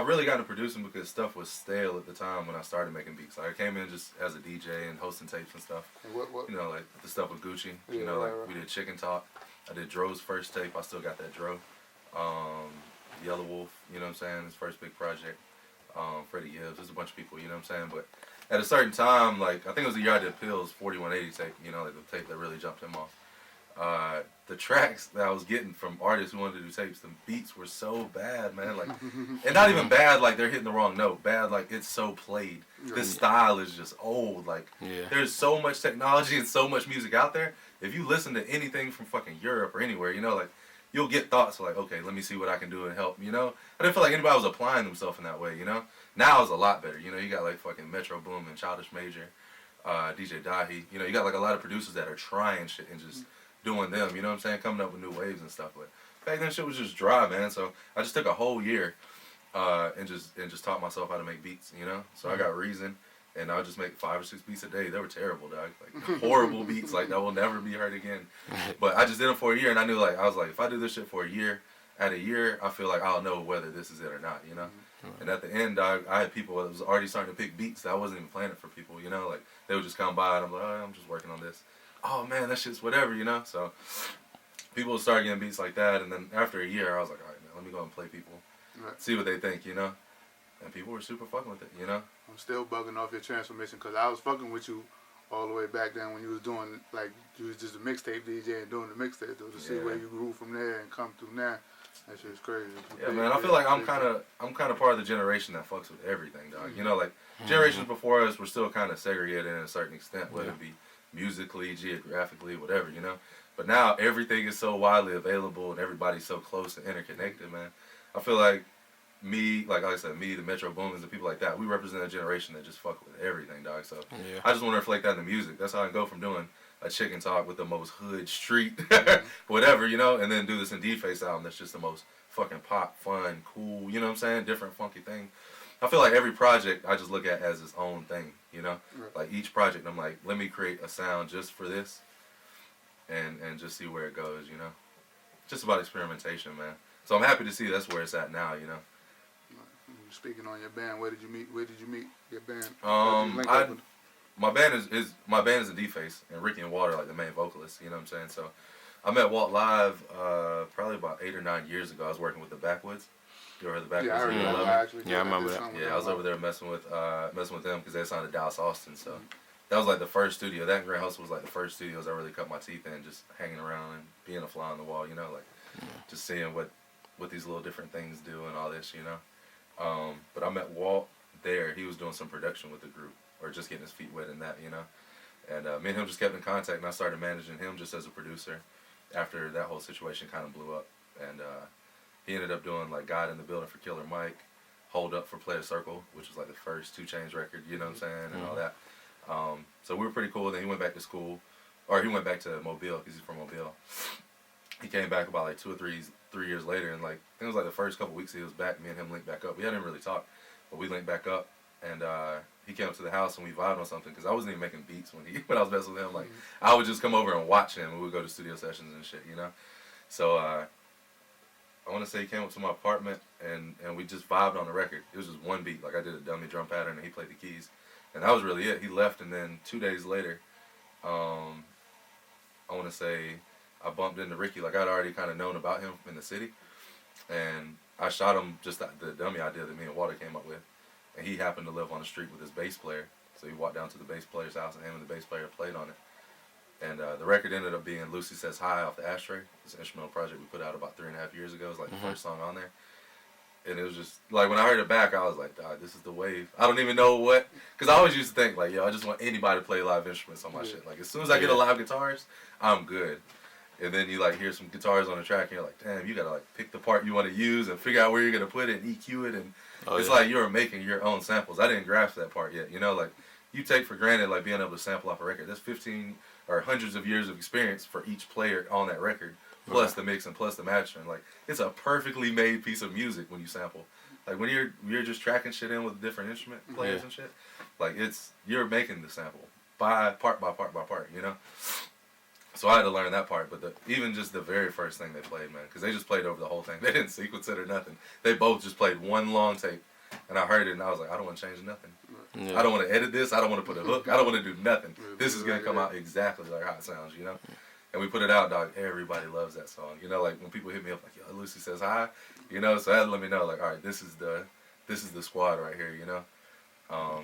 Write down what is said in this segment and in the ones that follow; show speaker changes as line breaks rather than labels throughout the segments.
really got into producing because stuff was stale at the time when I started making beats. Like I came in just as a DJ and hosting tapes and stuff.
And what?
You know, like the stuff with Gucci.
Yeah,
You know, like
right.
we did Chicken Talk. I did Dro's first tape. I still got that Dro. Yellow Wolf. You know what I'm saying? His first big project. Freddie Gibbs. There's a bunch of people. You know what I'm saying? But at a certain time, like I think it was the year I did Pills 4180 tape. You know, like the tape that really jumped him off. The tracks that I was getting from artists who wanted to do tapes, the beats were so bad, man. Like, and not even bad, like they're hitting the wrong note. Bad, like it's so played. This style is just old. Like, there's so much technology and so much music out there. If you listen to anything from fucking Europe or anywhere, you know, like you'll get thoughts like, okay, let me see what I can do and help. You know, I didn't feel like anybody was applying themselves in that way. You know, now it's a lot better. You know, you got like fucking Metro Boom and Childish Major, DJ Dahi. You know, you got like a lot of producers that are trying shit and just doing them, you know what I'm saying, coming up with new waves and stuff. But back then shit was just dry, man. So I just took a whole year and just taught myself how to make beats, you know. So I got Reason, and I would just make 5 or 6 beats a day. They were terrible, dog, like horrible beats, like that will never be heard again. But I just did them for a year, and I knew, like, I was like, if I do this shit for a year, at a year, I feel like I'll know whether this is it or not, you know. And at the end, dog, I had people that was already starting to pick beats that I wasn't even playing it for people, you know. Like they would just come by, and I'm like, oh, I'm just working on this. Oh man, that shit's whatever, you know. So people would start getting beats like that, and then after a year, I was like, all right, man, let me go and play people, see what they think, you know. And people were super fucking with it, you know.
I'm still bugging off your transformation because I was fucking with you all the way back then when you was doing, like, you was just a mixtape DJ and doing the mixtape, though, to see where you grew from there and come through now. That shit's crazy.
Yeah, man, I feel like I'm kind of part of the generation that fucks with everything, dog. You know, like generations before us were still kind of segregated in a certain extent, whether it be musically, geographically, whatever, you know. But now everything is so widely available and everybody's so close and interconnected, man. I feel like me, like I said, me, the Metro Boomers and people like that, we represent a generation that just fuck with everything, dog. So I just want to reflect that in the music. That's how I can go from doing a Chicken Talk with the most hood street, whatever, you know, and then do this Indeed Face album that's just the most fucking pop, fun, cool, you know what I'm saying, different funky thing. I feel like every project I just look at as its own thing, you know? Like each project I'm like, let me create a sound just for this and just see where it goes, you know? Just about experimentation, man. So I'm happy to see that's where it's at now, you know?
Speaking on your band, where did you meet your band?
My band is in D-Face and Ricky and Water, like the main vocalists, you know what I'm saying? So I met Walt live probably about 8 or 9 years ago. I was working with the Backwoods. You ever heard the Backwoods?
Yeah, I heard that actually.
Yeah, I remember that.
Yeah, I was over there messing with them because they signed to Dallas Austin. So that was like the first studio. That and Grand Hustle was like the first studios I really cut my teeth in, just hanging around and being a fly on the wall, you know, like just seeing what these little different things do and all this, you know. But I met Walt there. He was doing some production with the group or just getting his feet wet in that, you know. And me and him just kept in contact, and I started managing him just as a producer after that whole situation kind of blew up. And he ended up doing like God in the Building for Killer Mike, Hold Up for Player Circle, which was like the first 2 Chainz record, you know what I'm saying, and all that. So we were pretty cool. Then he went back to school, or he went back to Mobile because he's from Mobile. He came back about like 2 or 3 years later, and like I think it was like the first couple weeks he was back, me and him linked back up. We hadn't really talked, but we linked back up, and he came up to the house and we vibed on something because I wasn't even making beats when I was messing with him. Like I would just come over and watch him, and we would go to studio sessions and shit, you know. So I want to say he came up to my apartment and we just vibed on the record. It was just one beat, like I did a dummy drum pattern and he played the keys, and that was really it. He left, and then 2 days later, I want to say I bumped into Ricky. Like I'd already kind of known about him in the city, and I shot him just the dummy idea that me and Water came up with. And he happened to live on the street with his bass player, so he walked down to the bass player's house, and him and the bass player played on it. And the record ended up being Lucy Says Hi off the Ashtray. It's an instrumental project we put out about 3.5 years ago. It was like the first song on there. And it was just, like, when I heard it back, I was like, dog, this is the wave. I don't even know what, because I always used to think, like, yo, I just want anybody to play live instruments on my shit. Like, as soon as I get a live guitarist, I'm good. And then you, like, hear some guitars on the track, and you're like, damn, you got to, like, pick the part you want to use and figure out where you're going to put it and EQ it. And it's like you're making your own samples. I didn't grasp that part yet. You know, like, you take for granted, like, being able to sample off a record. That's 15 or hundreds of years of experience for each player on that record, plus the mix and plus the mastering. Like, it's a perfectly made piece of music when you sample. Like, when you're just tracking shit in with different instrument players and shit, like, you're making the sample by part, you know? So I had to learn that part, but even just the very first thing they played, man, because they just played over the whole thing. They didn't sequence it or nothing. They both just played one long tape, And I heard it, and I was like, I don't want to change nothing.
Yeah.
I don't want to edit this. I don't want to put a hook. I don't want to do nothing. This is gonna come out exactly like how it sounds, you know. And we put it out, dog. Everybody loves that song, you know. Like when people hit me up, like, "Yo, Lucy says hi," you know. So that let me know, like, all right, this is the squad right here, you know.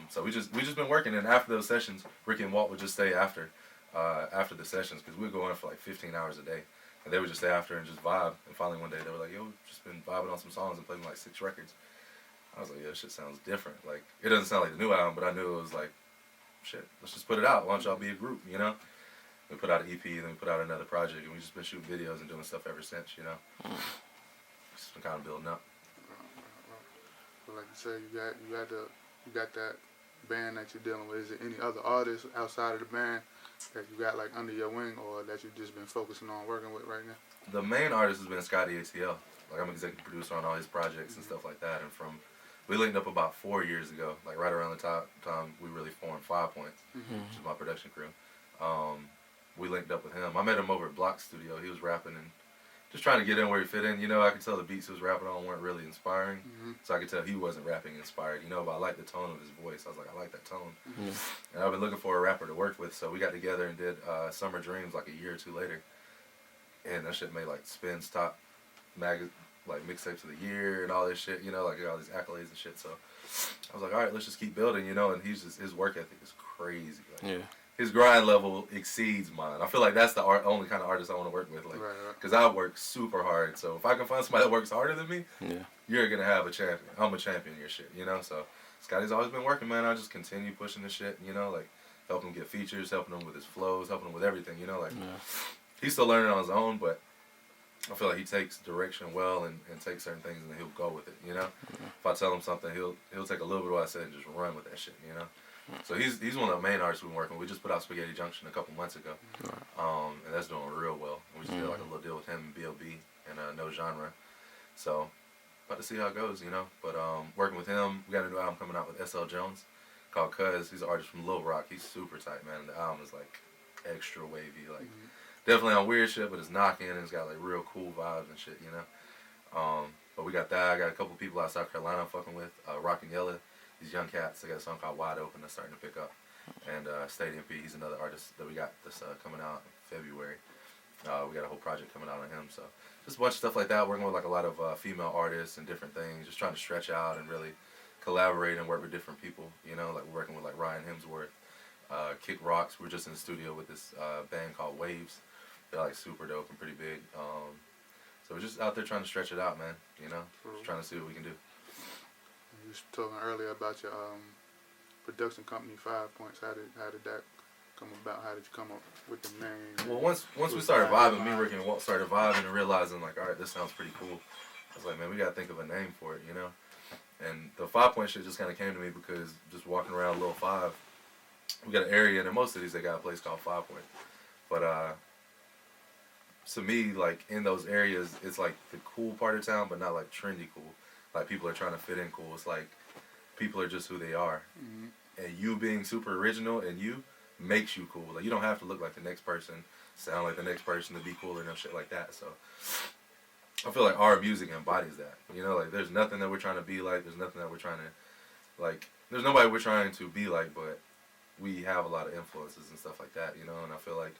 So we just been working, and after those sessions, Ricky and Walt would just stay after the sessions because we would go in for like 15 hours a day, and they would just stay after and just vibe. And finally one day they were like, "Yo, we've just been vibing on some songs and playing like 6 records." I was like, "Yeah, this shit sounds different. Like it doesn't sound like the new album, but I knew it was like, shit. Let's just put it out. Why don't y'all be a group, you know?" We put out an EP, then we put out another project, and we just been shooting videos and doing stuff ever since, you know. Just been kind of building up.
But like you said, you got that band that you're dealing with. Is there any other artists outside of the band that you got like under your wing, or that you've just been focusing on working with right now?
The main artist has been Scotty ATL. Like I'm executive producer on all his projects and stuff like that. And we linked up about 4 years ago, like right around the time we really formed 5 Points, which is my production crew. We linked up with him. I met him over at Block Studio. He was rapping and just trying to get in where he fit in. You know, I could tell the beats he was rapping on weren't really inspiring. So I could tell he wasn't rapping inspired, you know, but I liked the tone of his voice. I was like, I like that tone. And I've been looking for a rapper to work with. So we got together and did Summer Dreams like a year or two later. And that shit made like Spin's top like mixtapes of the year and all this shit, you know, like all these accolades and shit. So I was like, all right, let's just keep building, you know. And his work ethic is crazy. Like, his grind level exceeds mine. I feel like that's the only kind of artist I want to work with, like, because I work super hard. So if I can find somebody that works harder than me, you're gonna have a champion. I'm a champion in your shit, you know. So Scotty's always been working, man. I just continue pushing this shit, you know, like helping him get features, helping him with his flows, helping him with everything, you know. Like he's still learning on his own, but I feel like he takes direction well and takes certain things and then he'll go with it, you know. If I tell him something, he'll take a little bit of what I said and just run with that shit, you know. So he's one of the main artists we've been working with. We just put out Spaghetti Junction a couple months ago, and that's doing real well. We just did like a little deal with him and B.O.B. and No Genre. So about to see how it goes, you know. But working with him, we got a new album coming out with S.L. Jones called Cuz. He's an artist from Little Rock. He's super tight, man. And the album is like extra wavy, like definitely on weird shit, but it's knocking and it's got like real cool vibes and shit, you know. But we got that. I got a couple people out South Carolina I'm fucking with. Rock and Yella. These young cats, they got a song called Wide Open that's starting to pick up. And Stadium P, he's another artist that we got that's coming out in February. We got a whole project coming out on him. So just a bunch of stuff like that, working with like a lot of female artists and different things, just trying to stretch out and really collaborate and work with different people, you know, like we're working with like Ryan Hemsworth, Kick Rocks. We're just in the studio with this band called Waves. They're like super dope and pretty big. So we're just out there trying to stretch it out, man, you know, just trying to see what we can do.
You was talking earlier about your production company, 5 Points. How did that come about? How did you come up with the name?
Well, once we started vibing, me, Ricky, and Walt started vibing and realizing like, all right, this sounds pretty cool. I was like, man, we gotta think of a name for it, you know. And the 5 Point shit just kind of came to me because just walking around Little Five, we got an area, and in most cities they got a place called 5 Point. But to me, like in those areas, it's like the cool part of town, but not like trendy cool. Like people are trying to fit in cool. It's like people are just who they are, and you being super original and you makes you cool. Like you don't have to look like the next person, sound like the next person to be cool or no shit like that. So I feel like our music embodies that. You know, like there's nothing that we're trying to be like. There's nothing that we're trying to like. There's nobody we're trying to be like, but we have a lot of influences and stuff like that. You know, and I feel like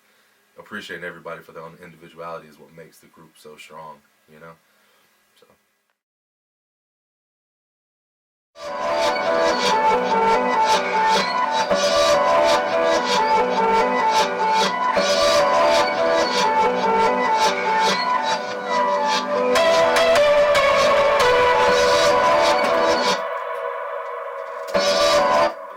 appreciating everybody for their own individuality is what makes the group so strong. You know, so.